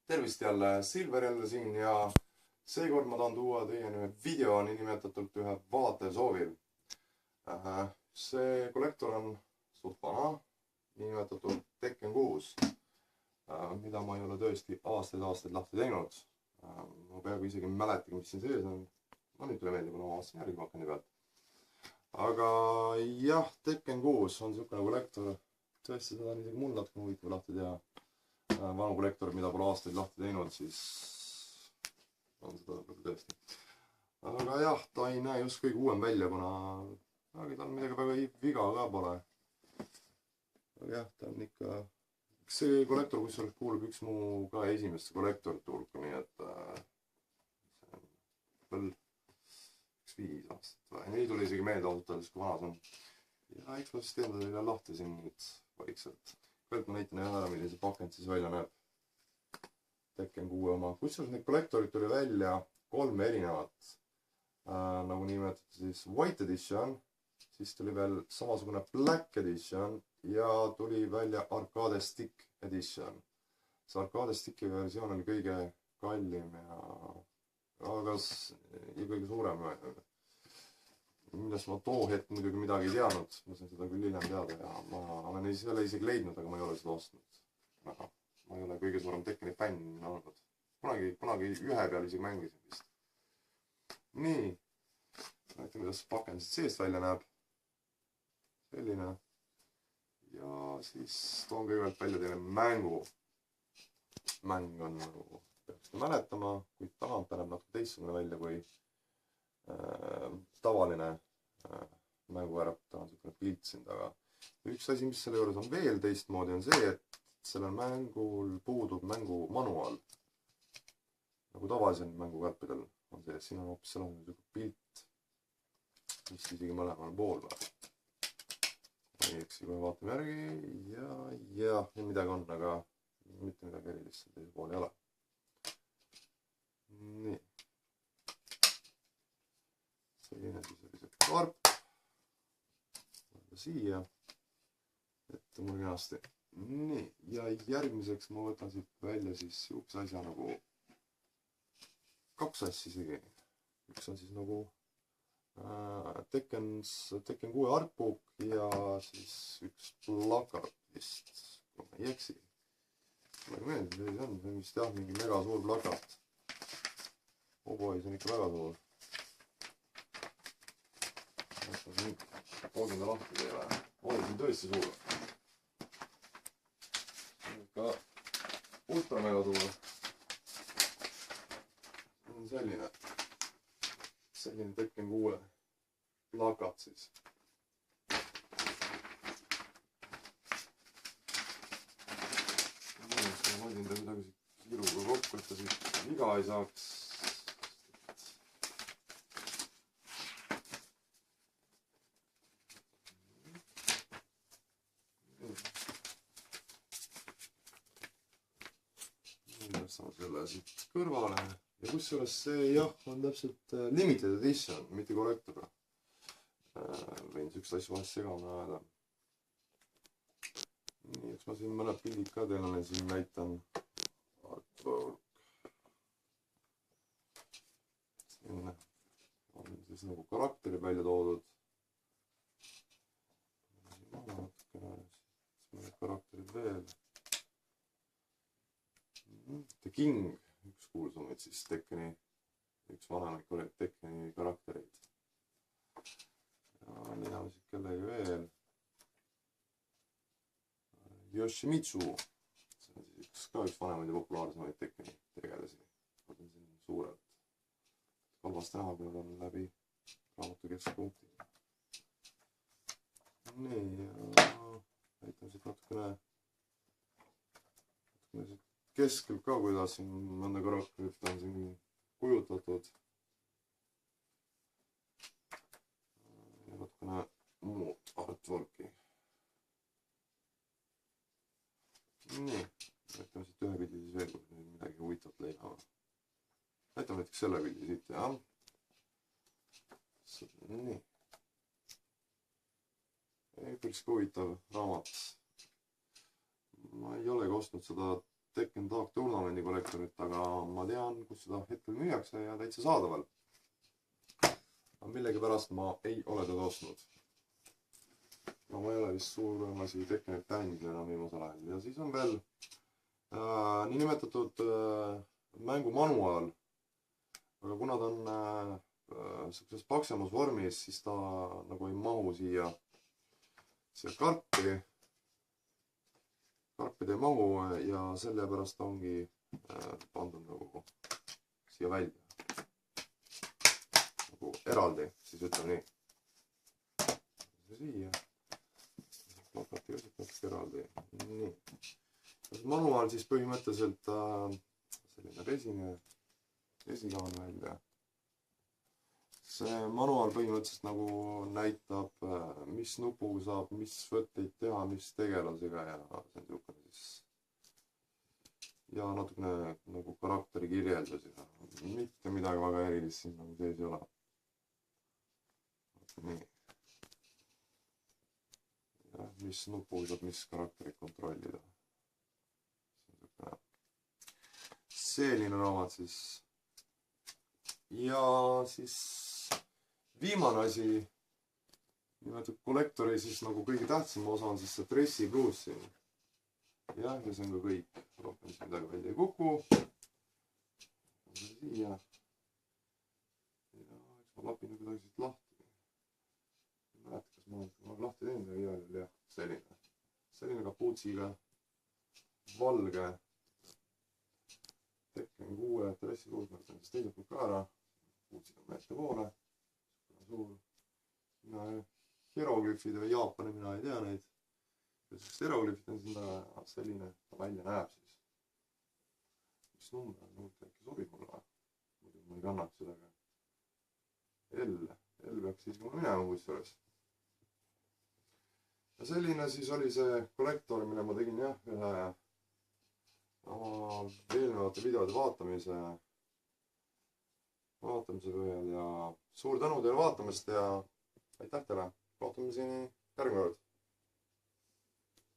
Tervist jälle, Silver jälle siin ja seekord ma tahan tuua teieni ühe video niinimetatult ühe vaatev soovil. See kollektor on suht vana, niinimetatult Tekken 6, mida ma ei ole tõesti aastaid lahti teinud. Ma peaaegu isegi ei mäletagi, mis siin sees on. Ma nüüd tule meelde, kuna ma vaatasin järgi pakeni pealt. Aga jah, Tekken 6 on niisugune kollektor. Tõesti, seda on isegi mul natuke huvitav lahti teha. Vanu kollektor, mida pole aastaid lahti teinud, siis on seda tõesti. Aga jah, ta ei näe just kõige uuem välja, kuna tal midagi väga viga ka pole. Aga jah, ta on ikka... See kollektor, kus kuulub üks mu ka esimeste kollektorite hulka, nii et see on veel 5 aastat või. Nii tuli isegi meelde ausalt öeldes, kui vana see on. Ja eks ma siis teen ta teile lahti siin nüüd vaikselt. Kõigepealt ma näitan ära, milline see pakend siis välja näeb. Tekken 6 oma. Kusjuures need kollektorid tuli välja 3 erinevat. Nagu nimetatud siis White Edition, siis tuli veel samasugune Black Edition ja tuli välja Arcade Stick Edition. See Arcade Sticki versioon oli kõige kallim ja kõige suurem. Millest ma too hetk muidugi midagi ei teadnud, ma sain seda küll hiljem teada ja ma olen selle isegi leidnud, aga ma ei ole seda ostnud. Ma ei ole kõige suurem Tekkeni fänn olnud. Kunagi ühe peal isegi mängisin vist. Nii, näitan, kuidas pakend seest välja näeb. Selline. Ja siis toon kõigepealt välja teile mängu. Mäng on nagu peaks mäletama, kuid tagant näeb natuke teistsugune välja kui tavaline mänguvärv, ta on niisugune pilt siin taga. Üks asi, mis selle juures on veel teistmoodi, on see, et sellel mängul puudub mängumanuaal. Nagu tavalisel mänguvärpidel on see, siin on hoopis selle niisugune pilt, mis isegi mõlemal pool või. Eks kohe vaatame järgi ja midagi on, aga mitte midagi erilist teise pool ei ole. Nii. Selline siis oli see karp. Siia. Ette mul kenasti. Nii. Ja järgmiseks ma võtan siit välja siis üks asja nagu 2 asja isegi. Üks on siis nagu Tekken 6 artbook ja siis üks plakat vist, kui ma ei eksi. Ma ei meeldi, see on vist jah, mingi mega suur plakat. Oboi, see on ikka väga suur. Toogin ta lahti teile. Oi, see on tõesti suur. See on ikka ultra mega suur. See on selline Tekken 6 plakat siis. Ma hoidin ta midagi kiiruga kokku, et ta siit viga ei saaks. Saame selle siit kõrvale ja kusjuures see jah on täpselt limited edition, mitte kollektor. Võin üks asju vahest segama ajada. Nii, eks ma siin mõned pildid ka teile siin näitan. Artwork. Siin on siis nagu karakterid välja toodud. Mõned karakterid veel. The King, üks kuulsumaid siis Tekkeni, üks vanemaid Tekkeni karaktereid. Ja leiame siit kellegi veel. Yoshimitsu, see on siis üks vanemaid ja populaarsemaid Tekkeni tegelasi. Nad on siin suured. Kalvast näha, kui nad on läbi raamatu keskpunkti. Nii, ja näitame siit natukene siit keskel ka, kuidas siin mõnda karakterit on siin kujutatud. Ja natukene muud artworki. Nii, näitame siit ühe pildi siis veel, kui midagi huvitavat leiame. Näitame näiteks selle pildi siit, jah. Nii. Päris huvitav raamat. Ma ei olegi ostnud seda Tekken Dark Tournamenti kollektorit, aga ma tean, kus seda hetkel müüakse ja täitsa saadaval. Aga millegipärast ma ei ole teda ostnud. No ma ei ole vist suuremasi Tekkenit fänninud enam viimasel ajal. Ja siis on veel niinimetatud mängumanuaal. Aga kuna ta on sellises paksemas vormis, siis ta nagu ei mahu siia karpi. Karpid ei mahu ja sellepärast ongi pandud nagu siia välja. Nagu eraldi, siis ütleme nii. Siia. Plakati kasutatakse eraldi. Nii. Manuaal siis põhimõtteliselt selline resikaan välja. See manuaal põhimõtteliselt nagu näitab, mis nupuga saab, mis võtteid teha, mis tegelasega ja see on niisugune siis ja natukene nagu karakteri kirjeldus ja mitte midagi väga erilist siin nagu sees ei ole. Nii. Ja, mis nupuga saab, mis karakterit kontrollida. Selline raamat siis. Ja siis viimane asi, nimetatud kollektori siis nagu kõige tähtsam osa on siis see Dressi Blues siin. Jah, ja see on ka kõik. Rohkem siin midagi välja ei kuku. Siia. Ja eks ma lapin kuidagi siit lahti. Ei mäleta, kas ma olen lahti teinud ja igal juhul jah, selline. Selline kapuutsiga valge Tekken 6 Dressi Blues, ma võtan siis teiselt poolt ka ära. Kapuutsid on ette poole. Suur. Hieroglüfid või Jaapani, mina ei tea neid. Sellist hieroglüfid on siin taga selline, ta välja näeb siis. Mis number on, äkki sobib mulle. Muidu ma ei kannaks sellega. L peaks siis mulle minema kusjuures. Ja selline siis oli see kollektor, mille ma tegin jah, ühe oma eelnevate videode vaatamise põhjal ja suur tänu teile vaatamast ja aitäh teile. Kohtumiseni järgmine kord.